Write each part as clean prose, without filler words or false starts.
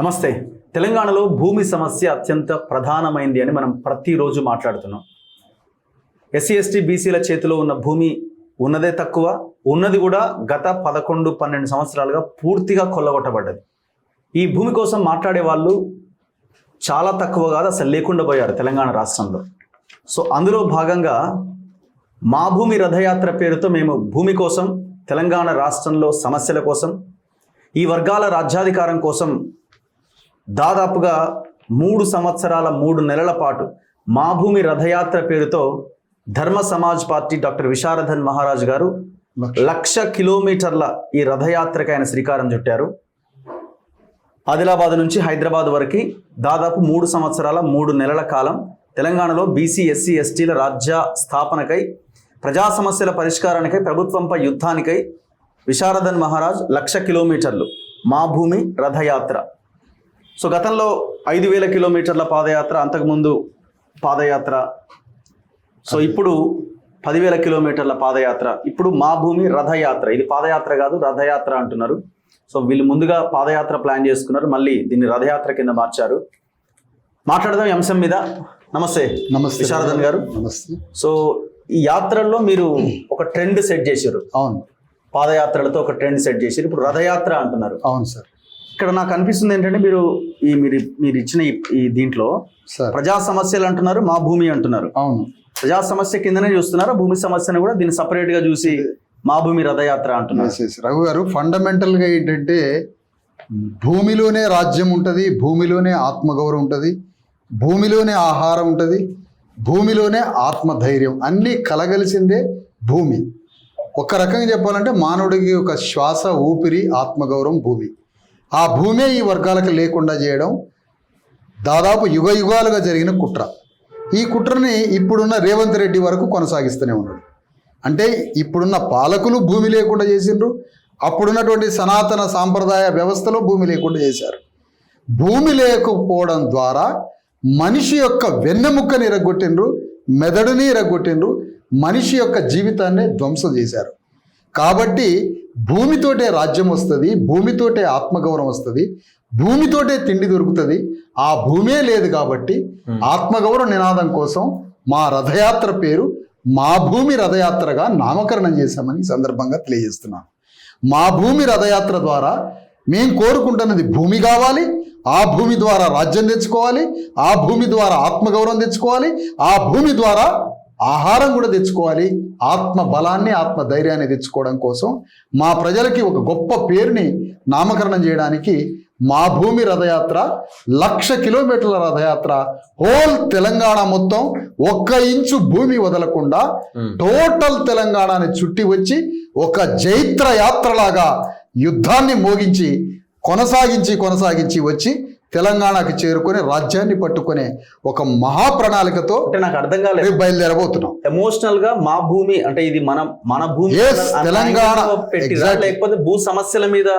నమస్తే. తెలంగాణలో భూమి సమస్య అత్యంత ప్రధానమైంది అని మనం ప్రతిరోజు మాట్లాడుతున్నాం. ఎస్సీ ఎస్టీ బీసీల చేతిలో ఉన్న భూమి ఉన్నదే తక్కువ, ఉన్నది కూడా గత 11-12 సంవత్సరాలుగా పూర్తిగా కొల్లగొట్టబడ్డది. ఈ భూమి కోసం మాట్లాడే వాళ్ళు చాలా తక్కువ కాదు, అసలు లేకుండా పోయారు తెలంగాణ రాష్ట్రంలో. సో అందులో భాగంగా మా భూమి రథయాత్ర పేరుతో మేము భూమి కోసం, తెలంగాణ రాష్ట్రంలో సమస్యల కోసం, ఈ వర్గాల రాజ్యాధికారం కోసం దాదాపుగా 3 సంవత్సరాల 3 నెలల పాటు మా భూమి రథయాత్ర పేరుతో ధర్మ సమాజ్ పార్టీ డాక్టర్ విశారదన్ మహారాజ్ గారు 1,00,000 కిలోమీటర్ల ఈ రథయాత్రకు ఆయన శ్రీకారం చుట్టారు. ఆదిలాబాద్ నుంచి హైదరాబాద్ వరకు దాదాపు 3 సంవత్సరాల 3 నెలల కాలం తెలంగాణలో బీసీ ఎస్సీ ఎస్టీల రాజ్య స్థాపనకై, ప్రజా సమస్యల పరిష్కారానికై, ప్రభుత్వంపై యుద్ధానికై విశారదన్ మహారాజ్ 1,00,000 కిలోమీటర్లు మా భూమి రథయాత్ర. సో గతంలో 5,000 కిలోమీటర్ల పాదయాత్ర, అంతకుముందు పాదయాత్ర, సో ఇప్పుడు 10,000 కిలోమీటర్ల పాదయాత్ర, ఇప్పుడు మా భూమి రథయాత్ర. ఇది పాదయాత్ర కాదు, రథయాత్ర అంటున్నారు. సో వీళ్ళు ముందుగా పాదయాత్ర ప్లాన్ చేసుకున్నారు, మళ్ళీ దీన్ని రథయాత్ర కింద మార్చారు. మాట్లాడదాం ఈ అంశం మీద. నమస్తే. నమస్తే విశారదన్ గారు. నమస్తే. సో ఈ యాత్రల్లో మీరు ఒక ట్రెండ్ సెట్ చేశారు. అవును, పాదయాత్రలతో ఒక ట్రెండ్ సెట్ చేశారు, ఇప్పుడు రథయాత్ర అంటున్నారు. అవును సార్. ఇక్కడ నాకు అనిపిస్తుంది ఏంటంటే మీరు ఇచ్చిన ఈ దీంట్లో సార్ ప్రజా సమస్యలు అంటున్నారు, మా భూమి అంటున్నారు. అవును, ప్రజా సమస్య కిందనే చూస్తున్నారా, భూమి సమస్యను కూడా దీన్ని సపరేట్ గా చూసి మా భూమి రథయాత్ర అంటున్నారు? రఘు గారు, ఫండమెంటల్ గా ఏంటంటే భూమిలోనే రాజ్యం ఉంటుంది, భూమిలోనే ఆత్మగౌరవం ఉంటుంది, భూమిలోనే ఆహారం ఉంటుంది, భూమిలోనే ఆత్మధైర్యం అన్నీ కలగలిసిందే భూమి. ఒక రకంగా చెప్పాలంటే మానవుడికి ఒక శ్వాస, ఊపిరి, ఆత్మగౌరవం భూమి. ఆ భూమే ఈ వర్గాలకు లేకుండా చేయడం దాదాపు యుగ యుగాలుగా జరిగిన కుట్ర. ఈ కుట్రని ఇప్పుడున్న రేవంత్ రెడ్డి వరకు కొనసాగిస్తూనే ఉన్నాడు. అంటే ఇప్పుడున్న పాలకులు భూమి లేకుండా చేసిండ్రు, అప్పుడున్నటువంటి సనాతన సాంప్రదాయ వ్యవస్థలో భూమి లేకుండా చేశారు. భూమి లేకపోవడం ద్వారా మనిషి యొక్క వెన్నెముక్కని ఇరగొట్టిండ్రు, మెదడుని ఇరగొట్టిండ్రు, మనిషి యొక్క జీవితాన్ని ధ్వంసం చేశారు. కాబట్టి భూమితోటే రాజ్యం వస్తుంది, భూమితోటే ఆత్మగౌరవం వస్తుంది, భూమితోటే తిండి దొరుకుతుంది. ఆ భూమే లేదు కాబట్టి ఆత్మగౌరవ నినాదం కోసం మా రథయాత్ర పేరు మా భూమి రథయాత్రగా నామకరణం చేశామని సందర్భంగా తెలియజేస్తున్నాను. మా భూమి రథయాత్ర ద్వారా మేము కోరుకుంటున్నది భూమి కావాలి, ఆ భూమి ద్వారా రాజ్యం తెచ్చుకోవాలి, ఆ భూమి ద్వారా ఆత్మగౌరవం తెచ్చుకోవాలి, ఆ భూమి ద్వారా ఆహారం కూడా తెచ్చుకోవాలి, ఆత్మ బలాన్ని, ఆత్మ ధైర్యాన్ని తెచ్చుకోవడం కోసం మా ప్రజలకి ఒక గొప్ప పేరుని నామకరణం చేయడానికి మా భూమి రథయాత్ర 1,00,000 కిలోమీటర్ల రథయాత్ర హోల్ తెలంగాణ మొత్తం 1 ఇంచు భూమి వదలకుండా టోటల్ తెలంగాణని చుట్టి వచ్చి ఒక జైత్ర యాత్రలాగా యుద్ధాన్ని మోగించి కొనసాగించి వచ్చి తెలంగాణకు చేరుకొని రాజ్యాన్ని పట్టుకునే ఒక మహా ప్రణాళికతో నాకు అర్థం కాలేదు, బయలుదేరబోతున్నాం. ఎమోషనల్ గా మా భూమి అంటే ఇది మన భూమి తెలంగాణ, లేకపోతే భూ సమస్యల మీద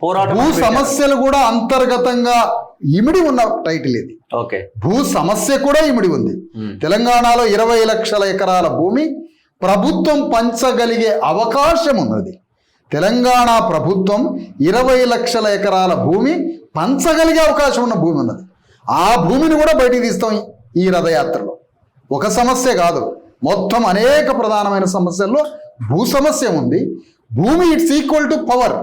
పోరాటం, భూ సమస్యలు కూడా అంతర్గతంగా ఇమిడి ఉన్న టైటిల్ ఇది. ఓకే, భూ సమస్య కూడా ఇమిడి ఉంది. తెలంగాణలో 20 లక్షల ఎకరాల భూమి ప్రభుత్వం పంచగలిగే అవకాశం ఉన్నది. తెలంగాణ ప్రభుత్వం 20 లక్షల ఎకరాల భూమి పంచగలిగే అవకాశం ఉన్న భూమి ఉన్నది. ఆ భూమిని కూడా బయటికి తీస్తాం ఈ రథయాత్రలో. ఒక సమస్య కాదు, మొత్తం అనేక ప్రధానమైన సమస్యల్లో భూ సమస్య ఉంది. భూమి ఇట్స్ ఈక్వల్ టు పవర్.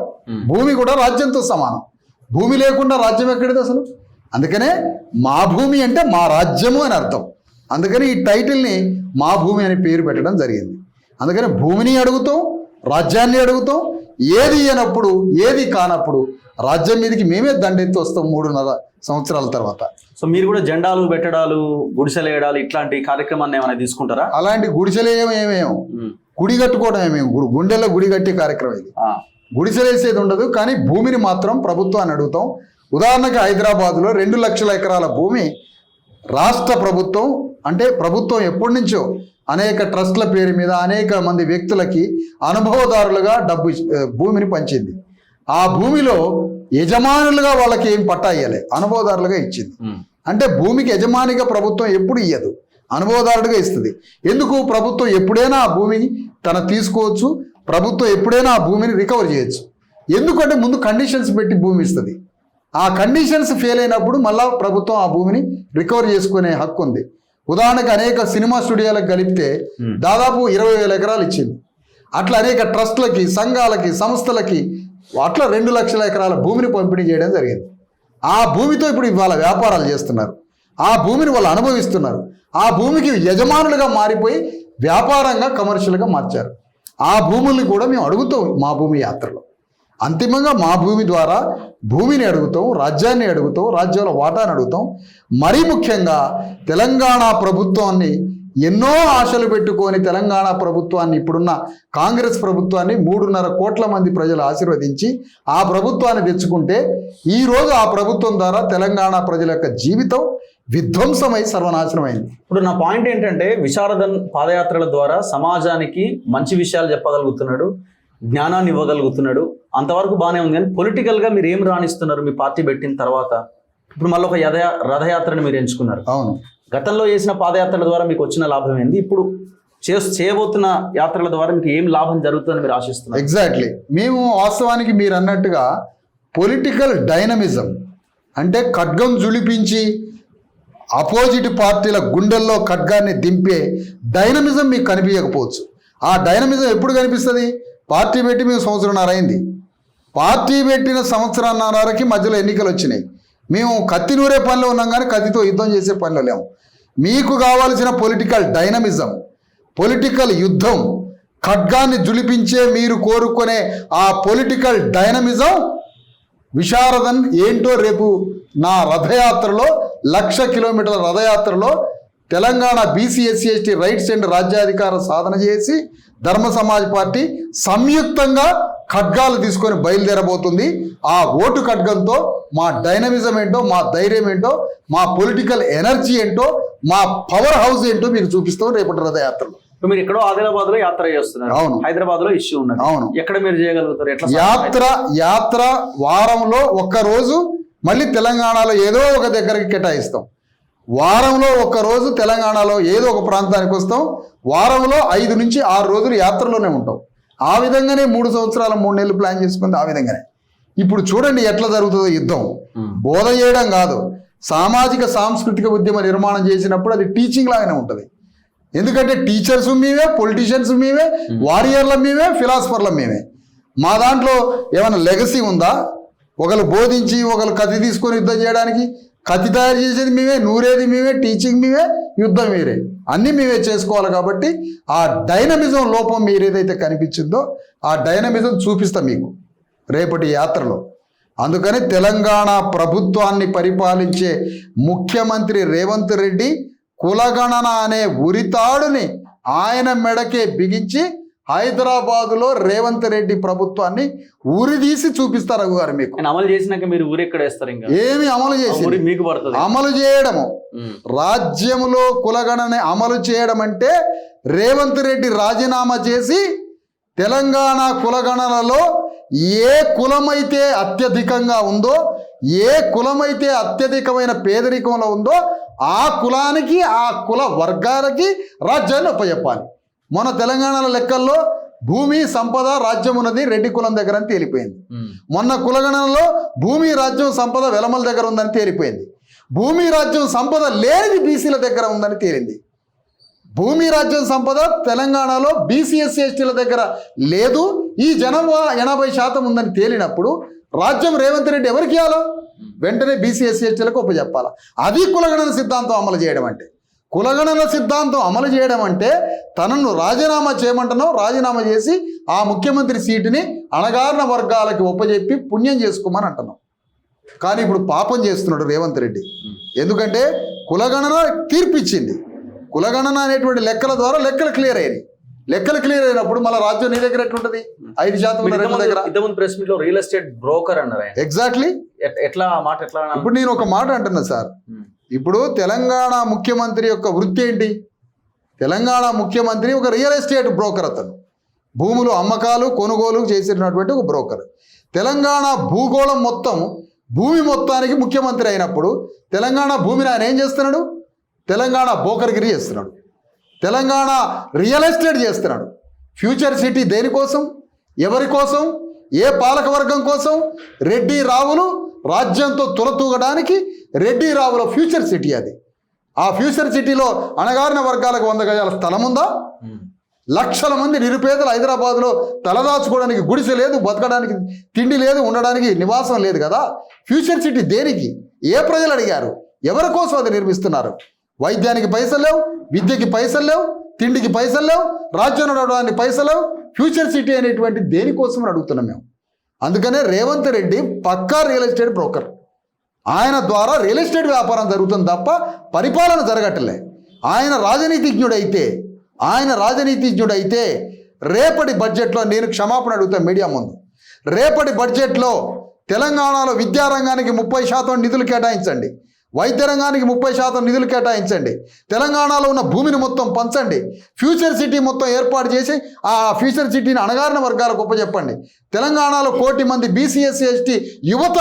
భూమి కూడా రాజ్యంతో సమానం. భూమి లేకుండా రాజ్యం ఎక్కడిది అసలు? అందుకనే మా భూమి అంటే మా రాజ్యము అని అర్థం. అందుకని ఈ టైటిల్ని మా భూమి అని పేరు పెట్టడం జరిగింది. అందుకని భూమిని అడుగుతాం, రాజ్యాన్ని అడుగుతాం. ఏది ఇయ్యనప్పుడు, ఏది కానప్పుడు రాజ్యం మీదకి మేమే దండెత్తి వస్తాం 3.5 సంవత్సరాల తర్వాత. సో మీరు కూడా జెండాలు పెట్టడాలు, గుడిసెలేయడాలు ఇట్లాంటి కార్యక్రమాన్ని ఏమైనా తీసుకుంటారా? అలాంటి గుడిసెలేమేమేమో, గుడి కట్టుకోవడం ఏమేమి, గుండెల్లో గుడి కట్టే కార్యక్రమం ఇది. గుడిసెలేసేది ఉండదు, కానీ భూమిని మాత్రం ప్రభుత్వాన్ని అడుగుతాం. ఉదాహరణకి హైదరాబాద్లో 2 లక్షల ఎకరాల భూమి రాష్ట్ర ప్రభుత్వం, అంటే ప్రభుత్వం ఎప్పటి నుంచో అనేక ట్రస్ట్ల పేరు మీద అనేక మంది వ్యక్తులకి అనుభవదారులుగా భూమిని పంచింది. ఆ భూమిలో యజమానులుగా వాళ్ళకి ఏం పట్టా ఇయ్యలే, అనుభవదారులుగా ఇచ్చింది. అంటే భూమికి యజమానిగా ప్రభుత్వం ఎప్పుడు ఇయ్యదు, అనుభవదారుడుగా ఇస్తుంది. ఎందుకు? ప్రభుత్వం ఎప్పుడైనా ఆ భూమిని తీసుకోవచ్చు, ప్రభుత్వం ఎప్పుడైనా ఆ భూమిని రికవర్ చేయొచ్చు. ఎందుకంటే ముందు కండిషన్స్ పెట్టి భూమి ఇస్తుంది. ఆ కండిషన్స్ ఫెయిల్ అయినప్పుడు మళ్ళా ప్రభుత్వం ఆ భూమిని రికవర్ చేసుకునే హక్కు ఉంది. ఉదాహరణకు అనేక సినిమా స్టూడియోలకు కలిపితే దాదాపు 20,000 ఎకరాలు ఇచ్చింది. అట్లా అనేక ట్రస్ట్లకి, సంఘాలకి, సంస్థలకి అట్లా 2 లక్షల ఎకరాల భూమిని పంపిణీ చేయడం జరిగింది. ఆ భూమితో ఇప్పుడు ఇవాళ వ్యాపారాలు చేస్తున్నారు. ఆ భూమిని వాళ్ళు అనుభవిస్తున్నారు. ఆ భూమికి యజమానులుగా మారిపోయి వ్యాపారంగా, కమర్షియల్గా మార్చారు. ఆ భూముల్ని కూడా మేము అడుగుతాం మా భూమి యాత్రలో. అంతిమంగా మా భూమి ద్వారా భూమిని అడుగుతాం, రాజ్యాన్ని అడుగుతాం, రాజ్యంలో వాటాను అడుగుతాం. మరీ ముఖ్యంగా తెలంగాణ ప్రభుత్వాన్ని ఎన్నో ఆశలు పెట్టుకొని తెలంగాణ ప్రభుత్వాన్ని, ఇప్పుడున్న కాంగ్రెస్ ప్రభుత్వాన్ని 3.5 కోట్ల మంది ప్రజలు ఆశీర్వదించి ఆ ప్రభుత్వాన్ని తెచ్చుకుంటే ఈరోజు ఆ ప్రభుత్వం ద్వారా తెలంగాణ ప్రజల యొక్క జీవితం విధ్వంసమై సర్వనాశనమైంది. ఇప్పుడు నా పాయింట్ ఏంటంటే, విశారదన్ పాదయాత్రల ద్వారా సమాజానికి మంచి విషయాలు చెప్పగలుగుతున్నాడు, జ్ఞానాన్ని ఇవ్వగలుగుతున్నాడు, అంతవరకు బాగానే ఉంది. కానీ పొలిటికల్గా మీరు ఏం రాణిస్తున్నారు మీ పార్టీ పెట్టిన తర్వాత? ఇప్పుడు మళ్ళీ ఒక రథయాత్రని మీరు ఎంచుకున్నారు. అవును, గతంలో చేసిన పాదయాత్రల ద్వారా మీకు వచ్చిన లాభం ఏంది? ఇప్పుడు చేయబోతున్న యాత్రల ద్వారా మీకు ఏం లాభం జరుగుతుందని మీరు ఆశిస్తున్నారు? ఎగ్జాక్ట్లీ. మేము వాస్తవానికి మీరు అన్నట్టుగా పొలిటికల్ డైనమిజం అంటే ఖడ్గం జులిపించి అపోజిట్ పార్టీల గుండెల్లో ఖడ్గాన్ని దింపే డైనమిజం మీకు కనిపించకపోవచ్చు. ఆ డైనమిజం ఎప్పుడు కనిపిస్తుంది? పార్టీ పెట్టి మేము 1.5 సంవత్సరం అయింది. పార్టీ పెట్టిన 1.5 సంవత్సరాలకి మధ్యలో ఎన్నికలు వచ్చినాయి. మేము కత్తి నూరే పనిలో ఉన్నాం కానీ కత్తితో యుద్ధం చేసే పనిలో లేము. మీకు కావాల్సిన పొలిటికల్ డైనమిజం, పొలిటికల్ యుద్ధం, ఖడ్గాన్ని జులిపించే మీరు కోరుకునే ఆ పొలిటికల్ డైనమిజం విశారదన్ ఏంటో రేపు నా రథయాత్రలో 1,00,000 కిలోమీటర్ల రథయాత్రలో Telangana BC SC ST rights and రాజ్యాధికార సాధన చేసి ధర్మ సమాజ్ పార్టీ సంయుక్తంగా ఖడ్గాలు తీసుకొని బయలుదేరబోతుంది. ఆ ఓటు ఖడ్గంతో మా డైనమిజం ఏంటో, మా ధైర్యం ఏంటో, మా పొలిటికల్ ఎనర్జీ ఏంటో, మా పవర్ హౌస్ ఏంటో మీకు చూపిస్తాం రేపటి రథయాత్రలో. మీరు ఎక్కడో ఆదిలాబాద్ లో యాత్ర చేస్తున్నారు. అవును. హైదరాబాద్ లో ఇష్యూ ఉన్నది. అవును. ఎక్కడ మీరు చేయగలుగుతారు? ఎట్లా యాత్ర వారంలో ఒక్కరోజు మళ్ళీ తెలంగాణలో ఏదో ఒక దగ్గరికి కేటాయిస్తాం. వారంలో ఒక్కరోజు తెలంగాణలో ఏదో ఒక ప్రాంతానికి వస్తాం. వారంలో 5 నుంచి 6 రోజులు యాత్రలోనే ఉంటాం. ఆ విధంగానే 3 సంవత్సరాలు 3 నెలలు ప్లాన్ చేసుకుంది. ఆ విధంగానే ఇప్పుడు చూడండి ఎట్లా జరుగుతుందో యుద్ధం. బోధ చేయడం కాదు, సామాజిక సాంస్కృతిక ఉద్యమ నిర్మాణం చేసినప్పుడు అది టీచింగ్ లాగానే ఉంటుంది. ఎందుకంటే టీచర్స్ మేమే, పొలిటీషియన్స్ మేమే, వారియర్ల మేమే, ఫిలాసఫర్ల మేమే. మా దాంట్లో ఏమైనా లెగసీ ఉందా? ఒకరు బోధించి ఒకరు కత్తి తీసుకొని యుద్ధం చేయడానికి, కత్తి తయారు చేసేది మేమే, నూరేది మేమే, టీచింగ్ మేమే, యుద్ధం మీరే, అన్నీ మేమే చేసుకోవాలి. కాబట్టి ఆ డైనమిజం లోపం మీరు ఏదైతే కనిపించిందో ఆ డైనమిజం చూపిస్తాం మీకు రేపటి యాత్రలో. అందుకని తెలంగాణ ప్రభుత్వాన్ని పరిపాలించే ముఖ్యమంత్రి రేవంత్ రెడ్డి కులగణన అనే ఉరితాడుని ఆయన మెడకే బిగించి హైదరాబాదులో రేవంత్ రెడ్డి ప్రభుత్వాన్ని ఊరిదీసి చూపిస్తారు గారు. మీకు అమలు చేసినాక మీరు ఊరు ఎక్కడ వేస్తారు? ఇంకా ఏమి అమలు చేసి మీకు పడుతుంది అమలు చేయడము. రాజ్యములో కులగణన అమలు చేయడం అంటే రేవంత్ రెడ్డి రాజీనామా చేసి తెలంగాణ కులగణనలో ఏ కులమైతే అత్యధికంగా ఉందో, ఏ కులమైతే అత్యధికమైన పేదరికంలో ఉందో ఆ కులానికి, ఆ కుల వర్గాలకి రాజ్యాన్ని ఒప్పచెప్పాలి. మన తెలంగాణలో లెక్కల్లో భూమి సంపద రాజ్యం ఉన్నది రెడ్డి కులం దగ్గర అని తేలిపోయింది. మొన్న కులగణనలో భూమి రాజ్యం సంపద వెలమల దగ్గర ఉందని తేలిపోయింది. భూమి రాజ్యం సంపద లేనిది బీసీల దగ్గర ఉందని తేలింది. భూమి రాజ్యం సంపద తెలంగాణలో బీసీ ఎస్సీ ఎస్టీల దగ్గర లేదు, ఈ జనాభా 80% ఉందని తేలినప్పుడు రాజ్యం రేవంత్ రెడ్డి ఎవరికి ఇవ్వాలో వెంటనే బీసీ ఎస్సీ ఎస్టీలకు ఒప్పచెప్పాలి. అది కులగణన సిద్ధాంతం అమలు చేయడం అంటే. కులగణన సిద్ధాంతం అమలు చేయడం అంటే తనను రాజీనామా చేయమంటున్నాం, రాజీనామా చేసి ఆ ముఖ్యమంత్రి సీటుని అణగారిన వర్గాలకి ఒప్పజెప్పి పుణ్యం చేసుకోమని అంటున్నాం. కానీ ఇప్పుడు పాపం చేస్తున్నాడు రేవంత్ రెడ్డి. ఎందుకంటే కులగణన తీర్పిచ్చింది. కులగణన అనేటువంటి లెక్కల ద్వారా లెక్కలు క్లియర్ అయ్యాయి. లెక్కలు క్లియర్ అయినప్పుడు మళ్ళీ రాజ్యం నీ దగ్గర ఎట్లుంటది? 5% దగ్గర. ప్రెస్ మీట్ లో రియల్ ఎస్టేట్ బ్రోకర్ అన్నారు. ఎగ్జాక్ట్లీ. ఎట్లా మాట ఎట్లా? ఇప్పుడు నేను ఒక మాట అంటున్నా సార్. ఇప్పుడు తెలంగాణ ముఖ్యమంత్రి యొక్క వృత్తి ఏంటి? తెలంగాణ ముఖ్యమంత్రి ఒక రియల్ ఎస్టేట్ బ్రోకర్. అతను భూములు అమ్మకాలు కొనుగోలు చేసినటువంటి ఒక బ్రోకర్. తెలంగాణ భూగోళం మొత్తం, భూమి మొత్తానికి ముఖ్యమంత్రి అయినప్పుడు తెలంగాణ భూమిని ఆయన ఏం చేస్తున్నాడు? తెలంగాణ బోకర్గిరి చేస్తున్నాడు. తెలంగాణ రియల్ ఎస్టేట్ చేస్తున్నాడు. ఫ్యూచర్ సిటీ దేనికోసం, ఎవరి కోసం, ఏ పాలకవర్గం కోసం? రెడ్డి రావులు రాజ్యంతో తులతూగడానికి రెడ్డి రావుల ఫ్యూచర్ సిటీ అది. ఆ ఫ్యూచర్ సిటీలో అణగారిన వర్గాలకు 100 గజాల స్థలం ఉందా? లక్షల మంది నిరుపేదలు హైదరాబాద్లో తలదాచుకోవడానికి గుడిసె లేదు, బతకడానికి తిండి లేదు, ఉండడానికి నివాసం లేదు కదా. ఫ్యూచర్ సిటీ దేనికి? ఏ ప్రజలు అడిగారు? ఎవరి కోసం అది నిర్మిస్తున్నారు? వైద్యానికి పైసలు లేవు, విద్యకి పైసలు లేవు, తిండికి పైసలు లేవు, రాజ్యం నడవడానికి పైసలు లేవు. ఫ్యూచర్ సిటీ అనేటువంటి దేనికోసం అడుగుతున్నాం మేము. అందుకనే రేవంత్ రెడ్డి పక్కా రియల్ ఎస్టేట్ బ్రోకర్. ఆయన ద్వారా రియల్ ఎస్టేట్ వ్యాపారం జరుగుతుంది తప్ప పరిపాలన జరగట్లే. ఆయన రాజనీతిజ్ఞుడైతే రేపటి బడ్జెట్లో, నేను క్షమాపణ అడుగుతాను మీడియా ముందు, రేపటి బడ్జెట్లో తెలంగాణలో విద్యారంగానికి 30% నిధులు కేటాయించండి, వైద్య రంగానికి 30% నిధులు కేటాయించండి, తెలంగాణలో ఉన్న భూమిని మొత్తం పంచండి, ఫ్యూచర్ సిటీ మొత్తం ఏర్పాటు చేసి ఆ ఫ్యూచర్ సిటీని అణగారిన వర్గాలకు ఒప్పచెప్పండి. తెలంగాణలో 1 కోటి మంది బీసీ ఎస్సీ ఎస్టీ యువత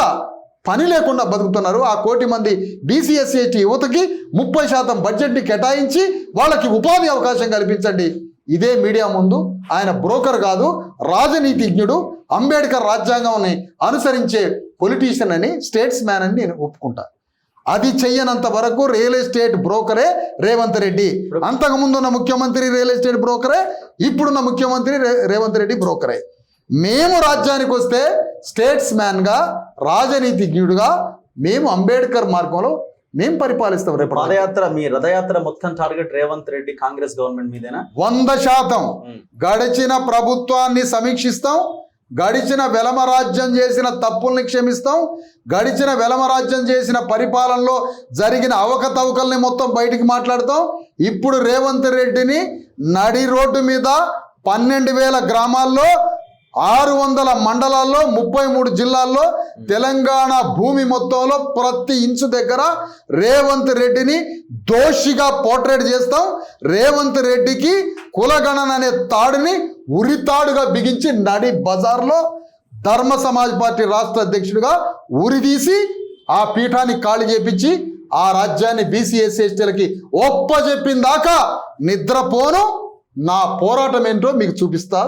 పని లేకుండా బతుకుతున్నారు. ఆ 1 కోటి మంది బీసీ ఎస్సీ ఎస్టీ యువతకి 30% బడ్జెట్ని కేటాయించి వాళ్ళకి ఉపాధి అవకాశం కల్పించండి. ఇదే మీడియా ముందు ఆయన బ్రోకర్ కాదు, రాజనీతిజ్ఞుడు, అంబేద్కర్ రాజ్యాంగాన్ని అనుసరించే పొలిటీషియన్ అని, స్టేట్స్ మ్యాన్ అని నేను ఒప్పుకుంటాను. అది చెయ్యనంత వరకు రియల్ ఎస్టేట్ బ్రోకరే రేవంత్ రెడ్డి. అంతకుముందు ఉన్న ముఖ్యమంత్రి రియల్ ఎస్టేట్ బ్రోకరే, ఇప్పుడున్న ముఖ్యమంత్రి రేవంత్ రెడ్డి బ్రోకరే. మేము రాజ్యానికి వస్తే స్టేట్స్ మ్యాన్గా, రాజనీతిజ్ఞుడుగా మేము అంబేద్కర్ మార్గంలో మేము పరిపాలిస్తాం. రేపు పాదయాత్ర, మీ రథయాత్ర మొత్తం టార్గెట్ రేవంత్ రెడ్డి కాంగ్రెస్ గవర్నమెంట్ మీదేనా? 100%. గడిచిన ప్రభుత్వాన్ని సమీక్షిస్తాం, గడిచిన వెలమ రాజ్యం చేసిన తప్పుల్ని క్షమిస్తాం, గడిచిన వెలమ రాజ్యం చేసిన పరిపాలనలో జరిగిన అవకతవకల్ని మొత్తం బయటికి మాట్లాడతాం. ఇప్పుడు రేవంత్ రెడ్డిని నడి రోడ్డు మీద 12,000 గ్రామాల్లో, 600 మండలాల్లో, 33 జిల్లాల్లో, తెలంగాణ భూమి మొత్తంలో ప్రతి ఇంచు దగ్గర రేవంత్ రెడ్డిని దోషిగా పోర్ట్రేట్ చేస్తాం. రేవంత్ రెడ్డికి కులగణన అనే తాడుని ఉరితాడుగా బిగించి నడి బజార్లో ధర్మ సమాజ్ పార్టీ రాష్ట్ర అధ్యక్షుడిగా ఉరిదీసి ఆ పీఠాన్ని ఖాళీ చేపించి ఆ రాజ్యాన్ని బీసీ ఎస్సీ ఎస్టీలకి ఒప్పజెప్పిన దాకా నిద్రపోను. నా పోరాటం ఏంటో మీకు చూపిస్తా.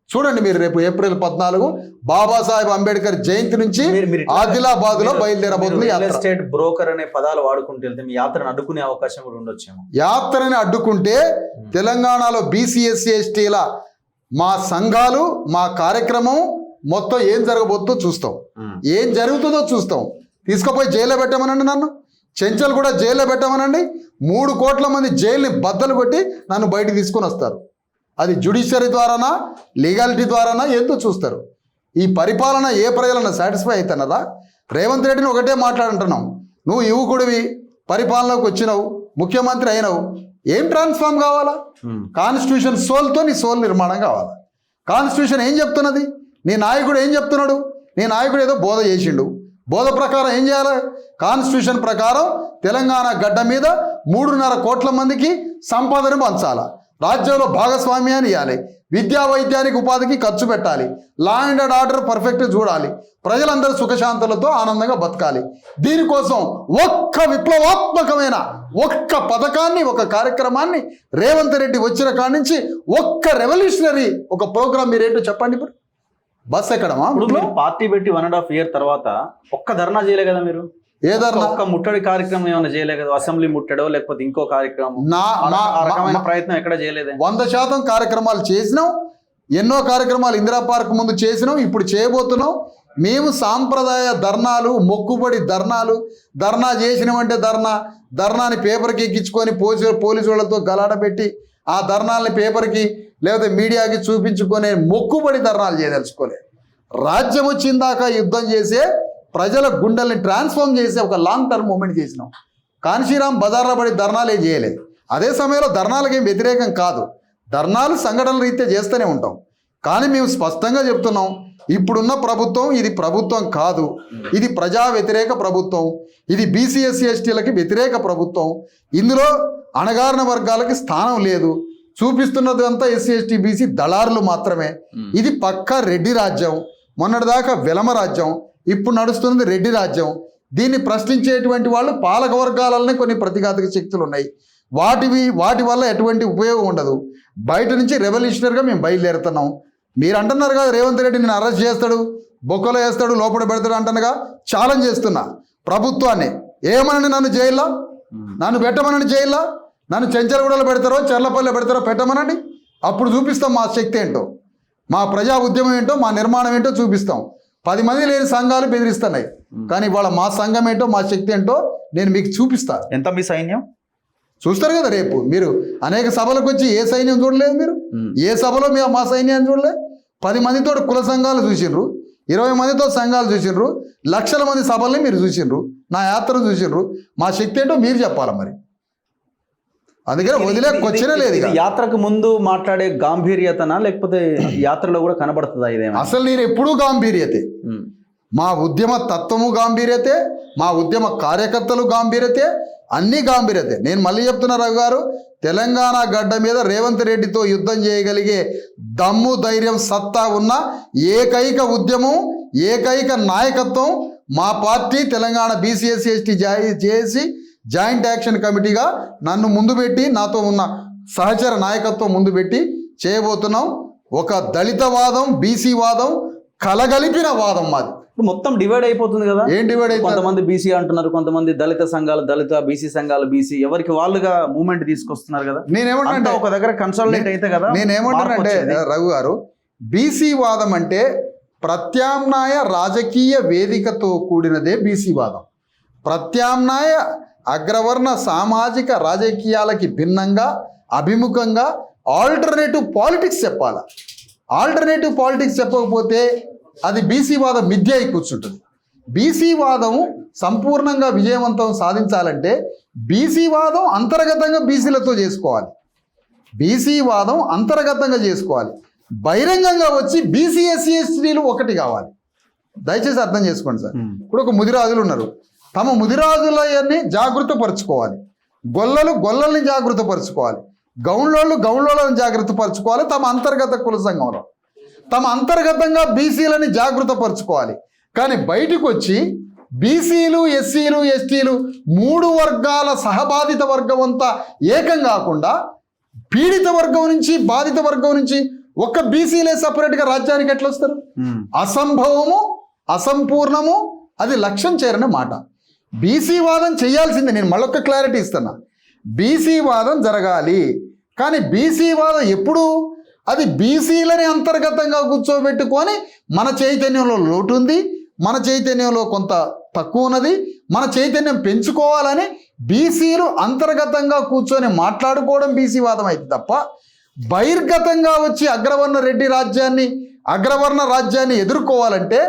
చూడండి, మీరు రేపు ఏప్రిల్ 14 బాబాసాహెబ్ అంబేద్కర్ జయంతి నుంచి ఆదిలాబాద్ లో బయలుదేరబోతుంది. రియల్ ఎస్టేట్ బ్రోకర్ అనే పదాలు వాడుకుంటే వెళ్తే మీ యాత్రను అడ్డుకునే అవకాశం కూడా ఉండొచ్చేమో. యాత్రని అడ్డుకుంటే తెలంగాణలో బీసీ ఎస్సీ ఎస్టీల మా సంఘాలు, మా కార్యక్రమం మొత్తం ఏం జరగబోతుందో చూస్తాం, ఏం జరుగుతుందో చూస్తాం. తీసుకుపోయి జైల్లో పెట్టమనండి, నన్ను చెంచల్ కూడా జైల్లో పెట్టమనండి. 3 కోట్ల మంది జైల్ని బద్దలు కొట్టి నన్ను బయటికి తీసుకొని వస్తారు. అది జ్యుడిషియరీ ద్వారానా, లీగాలిటీ ద్వారానా ఏందో చూస్తారు. ఈ పరిపాలన ఏ ప్రజలన్నా సాటిస్ఫై అవుతున్నదా? రేవంత్ రెడ్డిని ఒకటే మాట్లాడుంటున్నాం, నువ్వు యువకుడివి, పరిపాలనలోకి వచ్చినావు, ముఖ్యమంత్రి అయినావు, ఏం ట్రాన్స్ఫార్మ్ కావాలా? కాన్స్టిట్యూషన్ సోల్తో నీ సోల్ నిర్మాణం కావాలా? కాన్స్టిట్యూషన్ ఏం చెప్తున్నది? నీ నాయకుడు ఏం చెప్తున్నాడు? నీ నాయకుడు ఏదో బోధ చేసిండు, బోధ ప్రకారం ఏం చేయాలి? కాన్స్టిట్యూషన్ ప్రకారం తెలంగాణ గడ్డ మీద 3.5 కోట్ల మందికి సంపదను పంచాలా, రాజ్యంలో భాగస్వామ్యాన్ని ఇవ్వాలి, విద్యా వైద్యానికి ఉపాధికి ఖర్చు పెట్టాలి, లా అండ్ ఆర్డర్ పర్ఫెక్ట్ చూడాలి, ప్రజలందరూ సుఖశాంతులతో ఆనందంగా బతకాలి. దీనికోసం ఒక్క విప్లవాత్మకమైన ఒక్క పథకాన్ని, ఒక కార్యక్రమాన్ని రేవంత్ రెడ్డి వచ్చిన కాడి నుంచి ఒక్క రెవల్యూషనరీ ఒక ప్రోగ్రామ్ మీరేంటో చెప్పండి. ఇప్పుడు బస్ ఎక్కడమా? ఇప్పుడు పార్టీ పెట్టి 1.5 year తర్వాత ఒక్క ధర్నా చేయలే కదా మీరు? ఏ ధర్నా? ఒక్క ముట్టడి కార్యక్రమం ఏమైనా చేయలే కదా? అసెంబ్లీ ముట్టడో లేకపోతే ఇంకో కార్యక్రమం, రకమైన ప్రయత్నం ఎక్కడ చేయలేదే? 100% కార్యక్రమాలు చేసినాం. ఎన్నో కార్యక్రమాలు ఇందిరా పార్క్ ముందు చేసినాం, ఇప్పుడు చేయబోతున్నాం. మేము సాంప్రదాయ ధర్నాలు, మొక్కుబడి ధర్నాలు, ధర్నా చేసినామంటే ధర్నాని పేపర్కి ఎక్కించుకొని పోలీసు వాళ్ళతో గలాట పెట్టి ఆ ధర్నాలని పేపర్కి లేకపోతే మీడియాకి చూపించుకొని మొక్కుబడి ధర్నాలు చేయదలుచుకోలే. రాజ్యం వచ్చిందాక యుద్ధం చేసే, ప్రజల గుండెల్ని ట్రాన్స్ఫార్మ్ చేసే ఒక లాంగ్ టర్మ్ మూమెంట్ చేసినాం. కాన్షీరామ్ బజార్లో పడి ధర్నాలు ఏం చేయలేదు. అదే సమయంలో ధర్నాలకు ఏం వ్యతిరేకం కాదు, ధర్నాలు సంఘటనల రీత్యా చేస్తూనే ఉంటాం. కానీ మేము స్పష్టంగా చెప్తున్నాం, ఇప్పుడున్న ప్రభుత్వం ఇది ప్రభుత్వం కాదు, ఇది ప్రజా వ్యతిరేక ప్రభుత్వం, ఇది బీసీ ఎస్సీ ఎస్టీలకి వ్యతిరేక ప్రభుత్వం. ఇందులో అణగారిన వర్గాలకి స్థానం లేదు. చూపిస్తున్నది అంతా ఎస్సీ ఎస్టీ బీసీ దళారులు మాత్రమే. ఇది పక్కా రెడ్డి రాజ్యం. మొన్నటిదాకా వెలమ రాజ్యం, ఇప్పుడు నడుస్తున్నది రెడ్డి రాజ్యం. దీన్ని ప్రశ్నించేటువంటి వాళ్ళు పాలక వర్గాలనే కొన్ని ప్రతిఘాతక శక్తులు ఉన్నాయి. వాటి వల్ల ఎటువంటి ఉపయోగం ఉండదు. బయట నుంచి రెవల్యూషనరీగా మేము బయలుదేరుతున్నాం. మీరు అంటున్నారు కదా రేవంత్ రెడ్డి నేను అరెస్ట్ చేస్తాడు, బొక్కలో వేస్తాడు లోపల పెడతాడు అంటనగా ఛాలెంజ్ చేస్తున్నా ప్రభుత్వాన్ని. ఏమనని నన్ను జైల్లో, నన్ను పెట్టమనని జైల్లో, నన్ను చెంచలగూడలో పెడతారో చెర్లపల్లిలో పెడతారో పెట్టమనండి. అప్పుడు చూపిస్తాం మా శక్తి ఏంటో, మా ప్రజా ఉద్యమం ఏంటో, మా నిర్మాణం ఏంటో చూపిస్తాం. 10 మంది లేని సంఘాలు బెదిరిస్తున్నాయి, కానీ ఇవాళ మా సంఘం ఏంటో, మా శక్తి ఏంటో నేను మీకు చూపిస్తా. ఎంత మీ సైన్యం చూస్తారు కదా రేపు. మీరు అనేక సభలకు వచ్చి ఏ సైన్యం చూడలేదు, మీరు ఏ సభలో మా సైన్యాన్ని చూడలేదు. 10 మందితో కుల సంఘాలు చూసిండ్రు, 20 మందితో సంఘాలు చూసిండ్రు, లక్షల మంది సభల్ని మీరు చూసిండ్రు, నా యాత్రను చూసిండ్రు. మా శక్తి ఏంటో మీరు చెప్పాలి మరి. అందుకని వదిలేకొచ్చినా లేదు. ఇది యాత్రకు ముందు మాట్లాడే గాంభీర్యతనా లేకపోతే యాత్రలో కూడా కనబడుతుందా ఇదేమో? అసలు నేను ఎప్పుడూ గాంభీర్యతే. మా ఉద్యమ తత్వము గాంభీర్యతే, మా ఉద్యమ కార్యకర్తలు గాంభీర్యతే, అన్ని గాంభీర్యతే. నేను మళ్ళీ చెప్తున్నా రఘు గారు, తెలంగాణ గడ్డ మీద రేవంత్ రెడ్డితో యుద్ధం చేయగలిగే దమ్ము, ధైర్యం, సత్తా ఉన్న ఏకైక ఉద్యమం, ఏకైక నాయకత్వం మా party Telangana BC SC ST JAC joint action కమిటీగా నన్ను ముందు పెట్టి, నాతో ఉన్న సహచర నాయకత్వం ముందు పెట్టి చేయబోతున్నాం. ఒక దళిత వాదం, బీసీ వాదం కలగలిపిన వాదం మాది. మొత్తం డివైడ్ అయిపోతుంది కదా. ఏం డివైడ్ అయిపోతుంది? కొంతమంది బీసీ అంటున్నారు, కొంతమంది దళిత సంఘాలు దళిత, బీసీ సంఘాలు బీసీ, ఎవరికి వాళ్ళుగా మూవ్మెంట్ తీసుకొస్తున్నారు కదా. నేనేమంటే ఒక దగ్గర కన్సల్టేట్ అయితే కదా. నేనేమంటానంటే రఘు గారు, బీసీ వాదం అంటే ప్రత్యామ్నాయ రాజకీయ వేదికతో కూడినదే బీసీ వాదం. ప్రత్యామ్నాయ అగ్రవర్ణ సామాజిక రాజకీయాలకి భిన్నంగా, అభిముఖంగా ఆల్టర్నేటివ్ పాలిటిక్స్ చెప్పాలి. ఆల్టర్నేటివ్ పాలిటిక్స్ చెప్పకపోతే అది బీసీ వాదం మిథ్య అయి కూర్చుంటుంది. బీసీ వాదం సంపూర్ణంగా విజయవంతం సాధించాలంటే బీసీ వాదం అంతర్గతంగా బీసీలతో చేసుకోవాలి. బీసీ వాదం అంతర్గతంగా చేసుకోవాలి. బహిరంగంగా వచ్చి బీసీ ఎస్సీ ఎస్టీలు ఒకటి కావాలి. దయచేసి అర్థం చేసుకోండి సార్. ఇప్పుడు ఒక ముదిరాజులు ఉన్నారు, తమ ముదిరాజులని జాగృత పరుచుకోవాలి, గొల్లల్ని జాగృత పరుచుకోవాలి, గౌండ్లోళ్ళని జాగ్రత్త పరుచుకోవాలి. తమ అంతర్గత కుల సంఘంలో తమ అంతర్గతంగా బీసీలని జాగృత పరుచుకోవాలి. కానీ బయటకు వచ్చి బీసీలు, ఎస్సీలు, ఎస్టీలు 3 వర్గాల సహబాధిత వర్గం అంతా ఏకం కాకుండా పీడిత వర్గం నుంచి, బాధిత వర్గం నుంచి ఒక్క బీసీలే సపరేట్గా రాజ్యానికి ఎట్లా వస్తారు? అసంభవము, అసంపూర్ణము, అది లక్ష్యం చేరని మాట. బీసీ వాదం చేయాల్సిందే. నేను మళ్ళొక్క క్లారిటీ ఇస్తున్నా. బీసీ వాదం జరగాలి, కానీ బీసీ వాదం ఎప్పుడు? అది బీసీలని అంతర్గతంగా కూర్చోబెట్టుకొని మన చైతన్యంలో లోటు ఉంది, మన చైతన్యంలో కొంత తక్కువ ఉన్నది, మన చైతన్యం పెంచుకోవాలని బీసీలు అంతర్గతంగా కూర్చొని మాట్లాడుకోవడం బీసీ వాదం అయితే తప్ప, బహిర్గతంగా వచ్చి అగ్రవర్ణ రాజ్యాన్ని ఎదుర్కోవాలంటే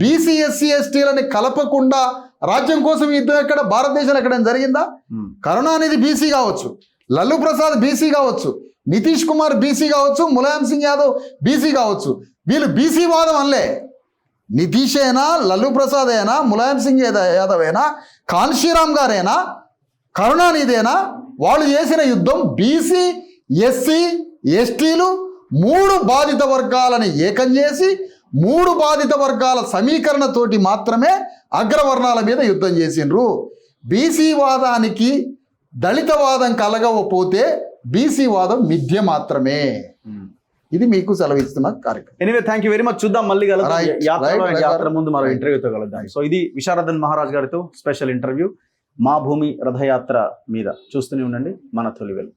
బీసీ ఎస్సీ ఎస్టీలని కలపకుండా రాజ్యం కోసం యుద్ధం ఎక్కడ భారతదేశంలో ఎక్కడైనా జరిగిందా? కరుణానిధి బీసీ కావచ్చు, లల్లు ప్రసాద్ బీసీ కావచ్చు, నితీష్ కుమార్ బీసీ కావచ్చు, ములాయం సింగ్ యాదవ్ బీసీ కావచ్చు. వీళ్ళు బీసీ వాదం అనలే. నితీష్ అయినా, లల్లు ప్రసాద్ అయినా, ములాయం సింగ్ యాదవ్ అయినా, కాన్షీరామ్ గారైనా, కరుణానిధి వాళ్ళు చేసిన యుద్ధం బీసీ ఎస్సీ ఎస్టీలు 3 బాధిత వర్గాలని ఏకం చేసి 3 బాధిత వర్గాల సమీకరణతోటి మాత్రమే అగ్రవర్ణాల మీద యుద్ధం చేసిండ్రు. బీసీ వాదానికి దళిత వాదం కలగకపోతే బీసీ వాదం మిథ్య మాత్రమే. ఇది మీకు సెలవిస్తున్న కార్యక్రమం. Anyway, thank you very much. చూద్దాం, మళ్ళీ కలుద్దాం. యాత్ర ముందు మరో ఇంటర్వ్యూతో కలుద్దాం. సో ఇది విశారదన్ మహారాజ్ గారితో స్పెషల్ ఇంటర్వ్యూ మా భూమి రథయాత్ర మీద. చూస్తూనే ఉండండి మన తొలి వెలుగు.